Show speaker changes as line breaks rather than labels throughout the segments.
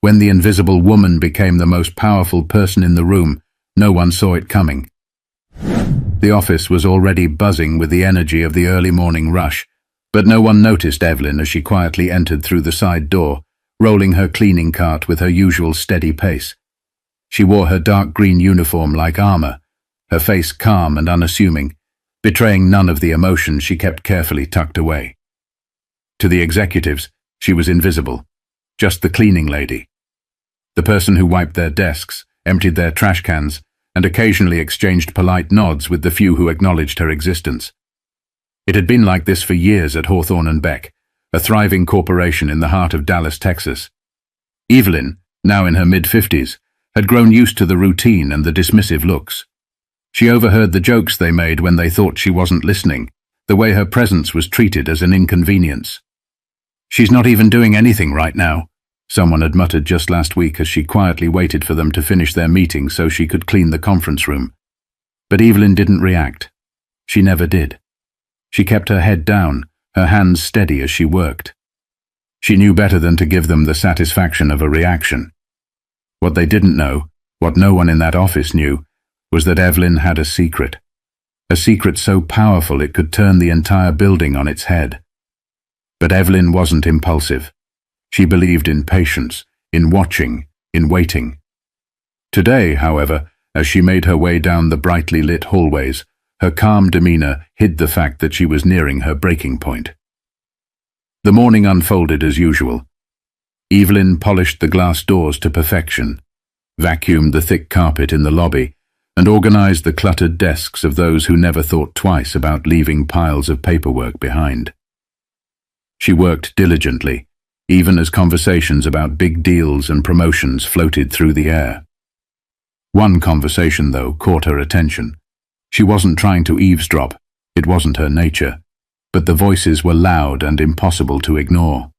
When the invisible woman became the most powerful person in the room, no one saw it coming. The office was already buzzing with the energy of the early morning rush, but no one noticed Evelyn as she quietly entered through the side door, rolling her cleaning cart with her usual steady pace. She wore her dark green uniform like armor, her face calm and unassuming, betraying none of the emotion she kept carefully tucked away. To the executives, she was invisible, just the cleaning lady. The person who wiped their desks, emptied their trash cans, and occasionally exchanged polite nods with the few who acknowledged her existence. It had been like this for years at Hawthorne & Beck, a thriving corporation in the heart of Dallas, Texas. Evelyn, now in her mid-50s, had grown used to the routine and the dismissive looks. She overheard the jokes they made when they thought she wasn't listening, the way her presence was treated as an inconvenience. "She's not even doing anything right now," someone had muttered just last week as she quietly waited for them to finish their meeting so she could clean the conference room. But Evelyn didn't react. She never did. She kept her head down, her hands steady as she worked. She knew better than to give them the satisfaction of a reaction. What they didn't know, what no one in that office knew, was that Evelyn had a secret so powerful it could turn the entire building on its head. But Evelyn wasn't impulsive. She believed in patience, in watching, in waiting. Today, however, as she made her way down the brightly lit hallways, her calm demeanor hid the fact that she was nearing her breaking point. The morning unfolded as usual. Evelyn polished the glass doors to perfection, vacuumed the thick carpet in the lobby, and organized the cluttered desks of those who never thought twice about leaving piles of paperwork behind. She worked diligently, even as conversations about big deals and promotions floated through the air. One conversation, though, caught her attention. She wasn't trying to eavesdrop, it wasn't her nature, but the voices were loud and impossible to ignore.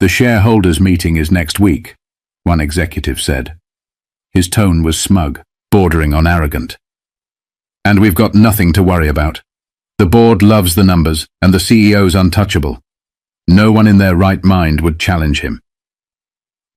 "The shareholders' meeting is next week," one executive said. His tone was smug, bordering on arrogant. "And we've got nothing to worry about. The board loves the numbers, and the CEO's untouchable. No one in their right mind would challenge him."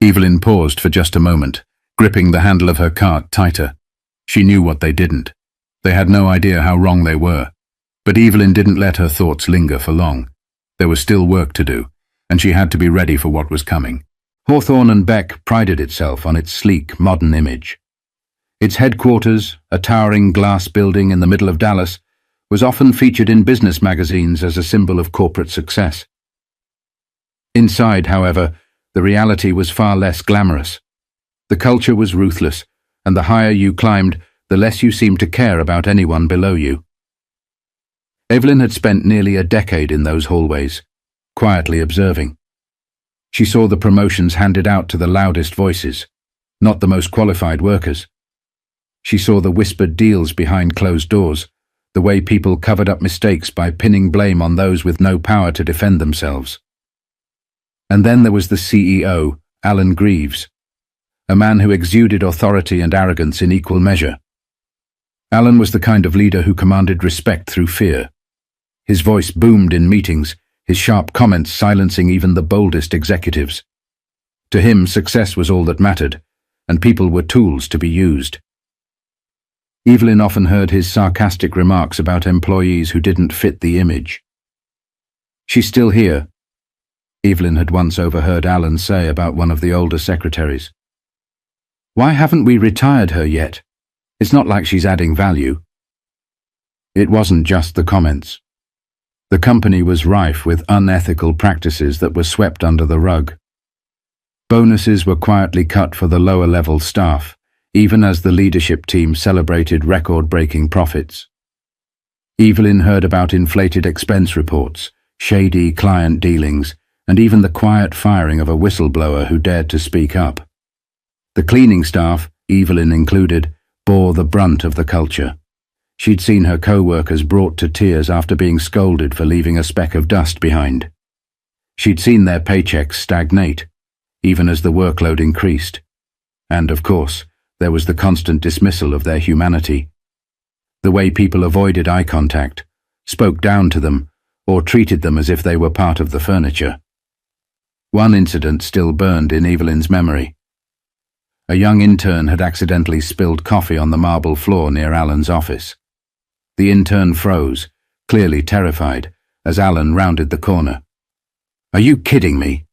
Evelyn paused for just a moment, gripping the handle of her cart tighter. She knew what they didn't. They had no idea how wrong they were. But Evelyn didn't let her thoughts linger for long. There was still work to do, and she had to be ready for what was coming. Hawthorne & Beck prided itself on its sleek, modern image. Its headquarters, a towering glass building in the middle of Dallas, was often featured in business magazines as a symbol of corporate success. Inside, however, the reality was far less glamorous. The culture was ruthless, and the higher you climbed, the less you seemed to care about anyone below you. Evelyn had spent nearly a decade in those hallways, quietly observing. She saw the promotions handed out to the loudest voices, not the most qualified workers. She saw the whispered deals behind closed doors, the way people covered up mistakes by pinning blame on those with no power to defend themselves. And then there was the CEO, Alan Greaves, a man who exuded authority and arrogance in equal measure. Alan was the kind of leader who commanded respect through fear. His voice boomed in meetings, his sharp comments silencing even the boldest executives. To him, success was all that mattered, and people were tools to be used. Evelyn often heard his sarcastic remarks about employees who didn't fit the image. "She's still here," Evelyn had once overheard Alan say about one of the older secretaries. "Why haven't we retired her yet? It's not like she's adding value." It wasn't just the comments. The company was rife with unethical practices that were swept under the rug. Bonuses were quietly cut for the lower-level staff, even as the leadership team celebrated record-breaking profits. Evelyn heard about inflated expense reports, shady client dealings, and even the quiet firing of a whistleblower who dared to speak up. The cleaning staff, Evelyn included, bore the brunt of the culture. She'd seen her co-workers brought to tears after being scolded for leaving a speck of dust behind. She'd seen their paychecks stagnate, even as the workload increased. And, of course, there was the constant dismissal of their humanity. The way people avoided eye contact, spoke down to them, or treated them as if they were part of the furniture. One incident still burned in Evelyn's memory. A young intern had accidentally spilled coffee on the marble floor near Alan's office. The intern froze, clearly terrified, as Alan rounded the corner. "Are you kidding me?"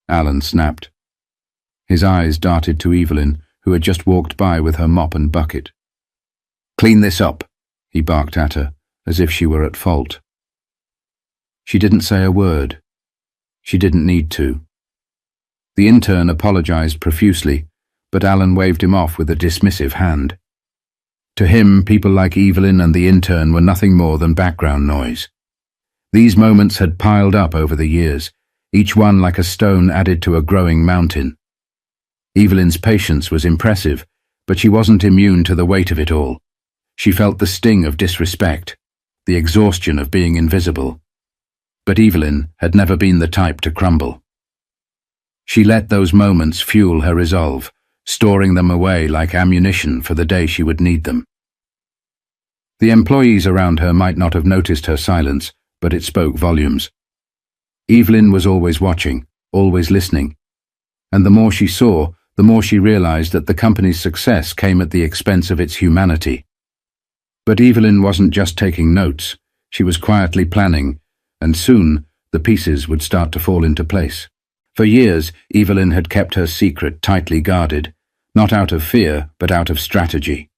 Alan snapped. His eyes darted to Evelyn, who had just walked by with her mop and bucket. "Clean this up," he barked at her, as if she were at fault. She didn't say a word. She didn't need to. The intern apologized profusely, but Alan waved him off with a dismissive hand. To him, people like Evelyn and the intern were nothing more than background noise. These moments had piled up over the years, each one like a stone added to a growing mountain. Evelyn's patience was impressive, but she wasn't immune to the weight of it all. She felt the sting of disrespect, the exhaustion of being invisible. But Evelyn had never been the type to crumble. She let those moments fuel her resolve, storing them away like ammunition for the day she would need them. The employees around her might not have noticed her silence, but it spoke volumes. Evelyn was always watching, always listening. And the more she saw, the more she realized that the company's success came at the expense of its humanity. But Evelyn wasn't just taking notes, she was quietly planning, and soon the pieces would start to fall into place. For years, Evelyn had kept her secret tightly guarded, not out of fear, but out of strategy.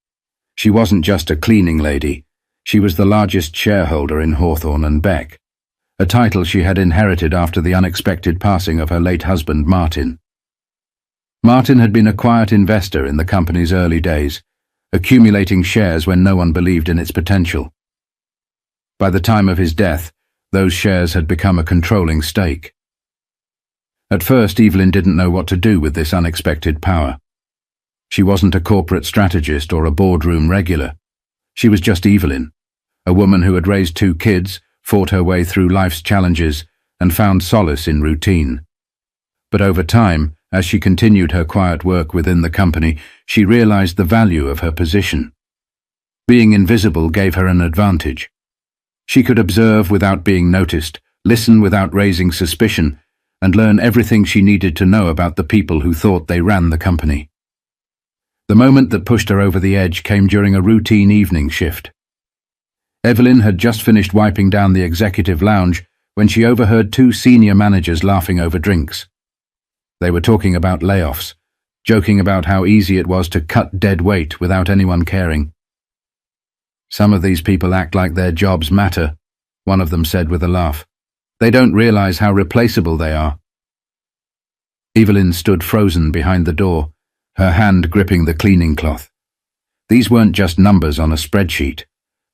She wasn't just a cleaning lady, she was the largest shareholder in Hawthorne and Beck, a title she had inherited after the unexpected passing of her late husband Martin. Martin had been a quiet investor in the company's early days, accumulating shares when no one believed in its potential. By the time of his death, those shares had become a controlling stake. At first, Evelyn didn't know what to do with this unexpected power. She wasn't a corporate strategist or a boardroom regular. She was just Evelyn, a woman who had raised 2 kids, fought her way through life's challenges, and found solace in routine. But over time, as she continued her quiet work within the company, she realized the value of her position. Being invisible gave her an advantage. She could observe without being noticed, listen without raising suspicion, and learn everything she needed to know about the people who thought they ran the company. The moment that pushed her over the edge came during a routine evening shift. Evelyn had just finished wiping down the executive lounge when she overheard 2 senior managers laughing over drinks. They were talking about layoffs, joking about how easy it was to cut dead weight without anyone caring. "Some of these people act like their jobs matter," one of them said with a laugh. "They don't realize how replaceable they are." Evelyn stood frozen behind the door, her hand gripping the cleaning cloth. These weren't just numbers on a spreadsheet.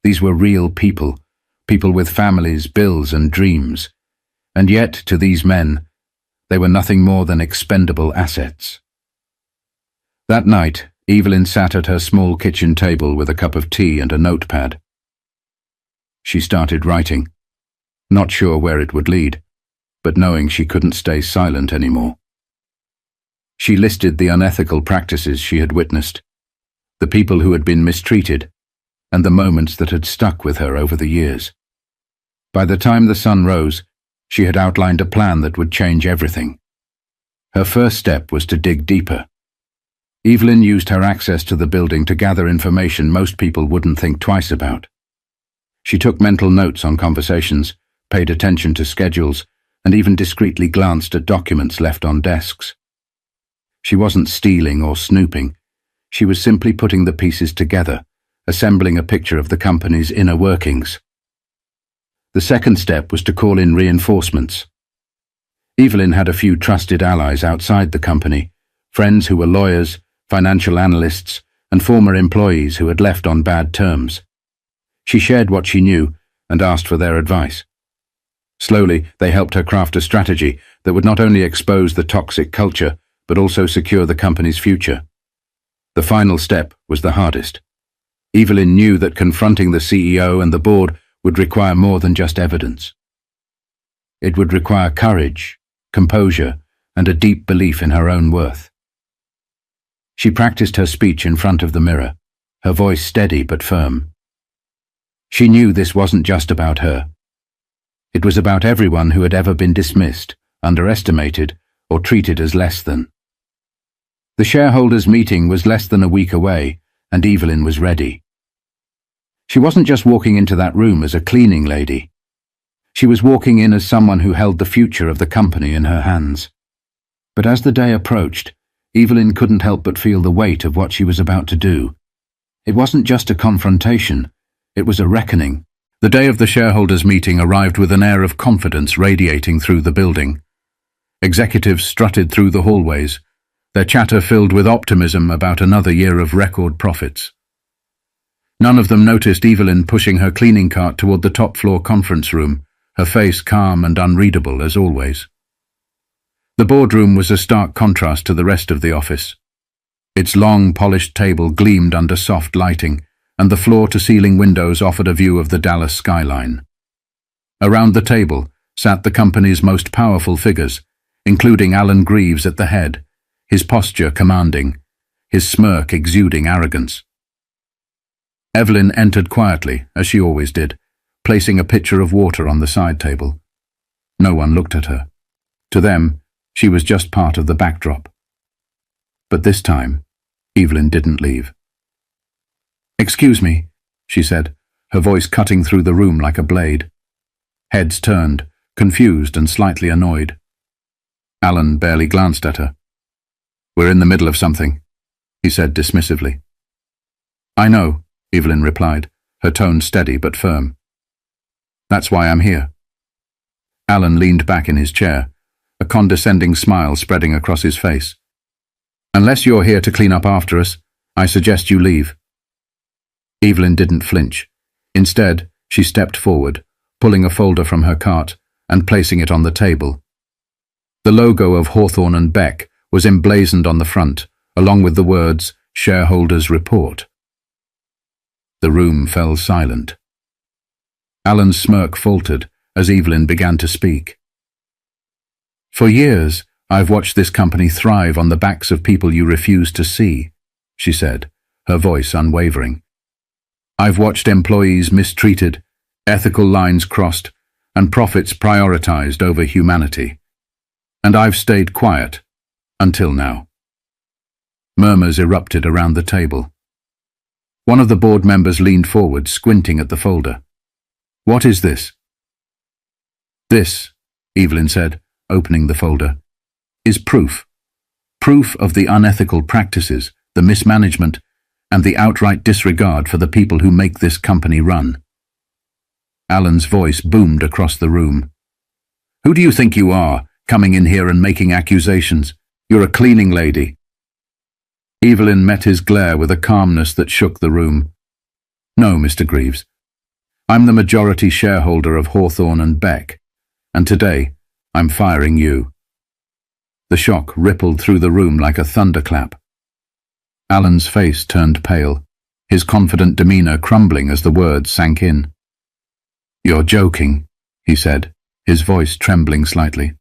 These were real people, people with families, bills, and dreams. And yet, to these men, they were nothing more than expendable assets. That night, Evelyn sat at her small kitchen table with a cup of tea and a notepad. She started writing, not sure where it would lead, but knowing she couldn't stay silent anymore. She listed the unethical practices she had witnessed, the people who had been mistreated, and the moments that had stuck with her over the years. By the time the sun rose, she had outlined a plan that would change everything. Her first step was to dig deeper. Evelyn used her access to the building to gather information most people wouldn't think twice about. She took mental notes on conversations, paid attention to schedules, and even discreetly glanced at documents left on desks. She wasn't stealing or snooping. She was simply putting the pieces together, assembling a picture of the company's inner workings. The second step was to call in reinforcements. Evelyn had a few trusted allies outside the company, friends who were lawyers, financial analysts, and former employees who had left on bad terms. She shared what she knew and asked for their advice. Slowly, they helped her craft a strategy that would not only expose the toxic culture, but also secure the company's future. The final step was the hardest. Evelyn knew that confronting the CEO and the board would require more than just evidence. It would require courage, composure, and a deep belief in her own worth. She practiced her speech in front of the mirror, her voice steady but firm. She knew this wasn't just about her. It was about everyone who had ever been dismissed, underestimated, or treated as less than. The shareholders' meeting was less than a week away, and Evelyn was ready. She wasn't just walking into that room as a cleaning lady. She was walking in as someone who held the future of the company in her hands. But as the day approached, Evelyn couldn't help but feel the weight of what she was about to do. It wasn't just a confrontation, it was a reckoning. The day of the shareholders' meeting arrived with an air of confidence radiating through the building. Executives strutted through the hallways, their chatter filled with optimism about another year of record profits. None of them noticed Evelyn pushing her cleaning cart toward the top-floor conference room, her face calm and unreadable as always. The boardroom was a stark contrast to the rest of the office. Its long, polished table gleamed under soft lighting, and the floor-to-ceiling windows offered a view of the Dallas skyline. Around the table sat the company's most powerful figures, including Alan Greaves at the head, his posture commanding, his smirk exuding arrogance. Evelyn entered quietly, as she always did, placing a pitcher of water on the side table. No one looked at her. To them, she was just part of the backdrop. But this time, Evelyn didn't leave. "Excuse me," she said, her voice cutting through the room like a blade. Heads turned, confused and slightly annoyed. Alan barely glanced at her. "We're in the middle of something," he said dismissively. "I know," Evelyn replied, her tone steady but firm. "That's why I'm here." Alan leaned back in his chair, a condescending smile spreading across his face. "Unless you're here to clean up after us, I suggest you leave." Evelyn didn't flinch. Instead, she stepped forward, pulling a folder from her cart and placing it on the table. The logo of Hawthorne and Beck was emblazoned on the front, along with the words, "Shareholders Report." The room fell silent. Alan's smirk faltered as Evelyn began to speak. "For years, I've watched this company thrive on the backs of people you refuse to see," she said, her voice unwavering. "I've watched employees mistreated, ethical lines crossed, and profits prioritized over humanity. And I've stayed quiet, until now." Murmurs erupted around the table. One of the board members leaned forward, squinting at the folder. "What is this?" "This," Evelyn said, opening the folder, "is proof. Proof of the unethical practices, the mismanagement, and the outright disregard for the people who make this company run." Alan's voice boomed across the room. "Who do you think you are, coming in here and making accusations? You're a cleaning lady." Evelyn met his glare with a calmness that shook the room. "No, Mr. Greaves. I'm the majority shareholder of Hawthorne and Beck, and today I'm firing you." The shock rippled through the room like a thunderclap. Alan's face turned pale, his confident demeanor crumbling as the words sank in. "You're joking," he said, his voice trembling slightly.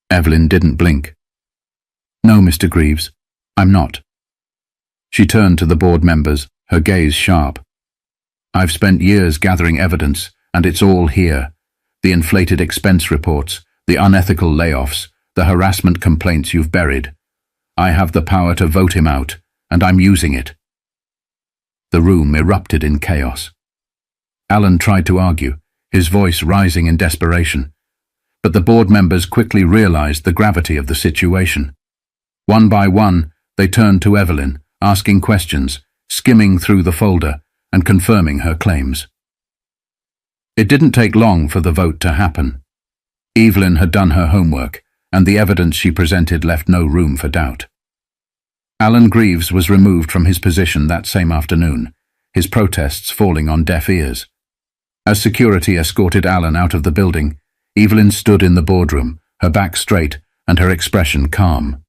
Evelyn didn't blink. "No, Mr. Greaves, I'm not." She turned to the board members, her gaze sharp. "I've spent years gathering evidence, and it's all here. The inflated expense reports, the unethical layoffs, the harassment complaints you've buried. I have the power to vote him out, and I'm using it." The room erupted in chaos. Alan tried to argue, his voice rising in desperation. But the board members quickly realized the gravity of the situation. One by one, they turned to Evelyn, asking questions, skimming through the folder, and confirming her claims. It didn't take long for the vote to happen. Evelyn had done her homework, and the evidence she presented left no room for doubt. Alan Greaves was removed from his position that same afternoon, his protests falling on deaf ears. As security escorted Alan out of the building, Evelyn stood in the boardroom, her back straight and her expression calm.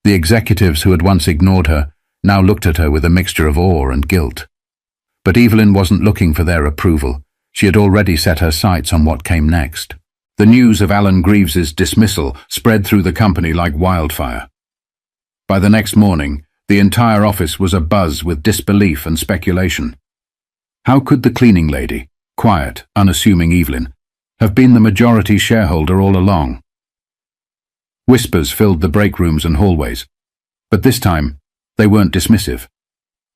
The executives who had once ignored her now looked at her with a mixture of awe and guilt. But Evelyn wasn't looking for their approval. She had already set her sights on what came next. The news of Alan Greaves's dismissal spread through the company like wildfire. By the next morning, the entire office was abuzz with disbelief and speculation. How could the cleaning lady, quiet, unassuming Evelyn, have been the majority shareholder all along? Whispers filled the break rooms and hallways. But this time, they weren't dismissive.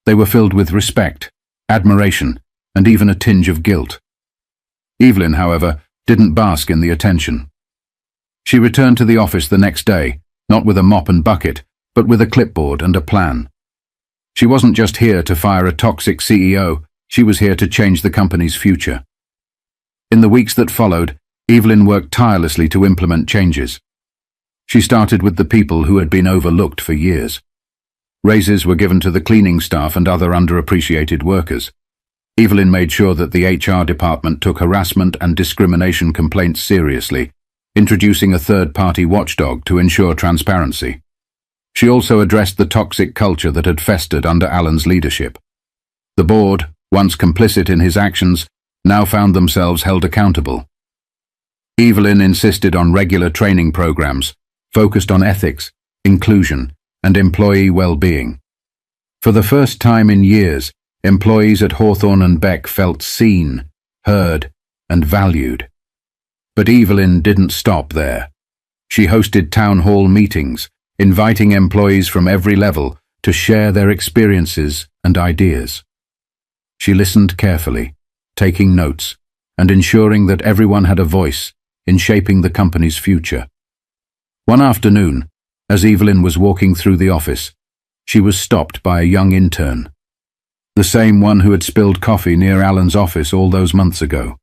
They were filled with respect, admiration, and even a tinge of guilt. Evelyn, however, didn't bask in the attention. She returned to the office the next day, not with a mop and bucket, but with a clipboard and a plan. She wasn't just here to fire a toxic CEO, she was here to change the company's future. In the weeks that followed, Evelyn worked tirelessly to implement changes. She started with the people who had been overlooked for years. Raises were given to the cleaning staff and other underappreciated workers. Evelyn made sure that the HR department took harassment and discrimination complaints seriously, introducing a third-party watchdog to ensure transparency. She also addressed the toxic culture that had festered under Alan's leadership. The board, once complicit in his actions, now found themselves held accountable. Evelyn insisted on regular training programs, focused on ethics, inclusion, and employee well-being. For the first time in years, employees at Hawthorne and Beck felt seen, heard, and valued. But Evelyn didn't stop there. She hosted town hall meetings, inviting employees from every level to share their experiences and ideas. She listened carefully, taking notes, and ensuring that everyone had a voice in shaping the company's future. One afternoon, as Evelyn was walking through the office, she was stopped by a young intern, the same one who had spilled coffee near Alan's office all those months ago.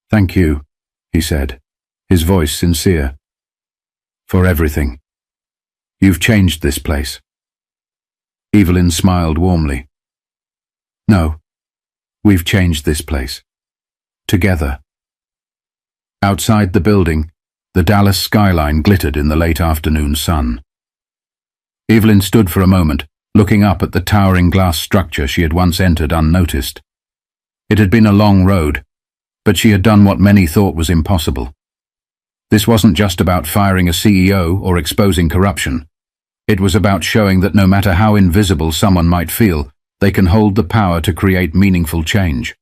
"Thank you," he said, his voice sincere, "for everything. You've changed this place." Evelyn smiled warmly. "No, we've changed this place. Together." Outside the building, the Dallas skyline glittered in the late afternoon sun. Evelyn stood for a moment, looking up at the towering glass structure she had once entered unnoticed. It had been a long road, but she had done what many thought was impossible. This wasn't just about firing a CEO or exposing corruption. It was about showing that no matter how invisible someone might feel, they can hold the power to create meaningful change.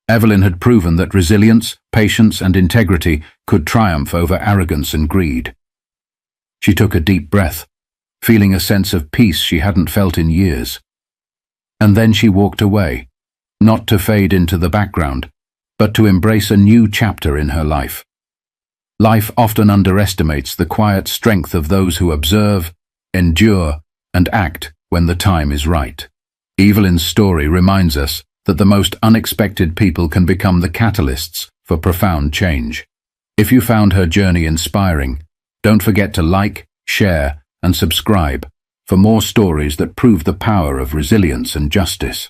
Evelyn had proven that resilience, patience, and integrity could triumph over arrogance and greed. She took a deep breath, feeling a sense of peace she hadn't felt in years. And then she walked away, not to fade into the background, but to embrace a new chapter in her life. Life often underestimates the quiet strength of those who observe, endure, and act when the time is right. Evelyn's story reminds us that the most unexpected people can become the catalysts for profound change. If you found her journey inspiring, don't forget to like, share, and subscribe for more stories that prove the power of resilience and justice.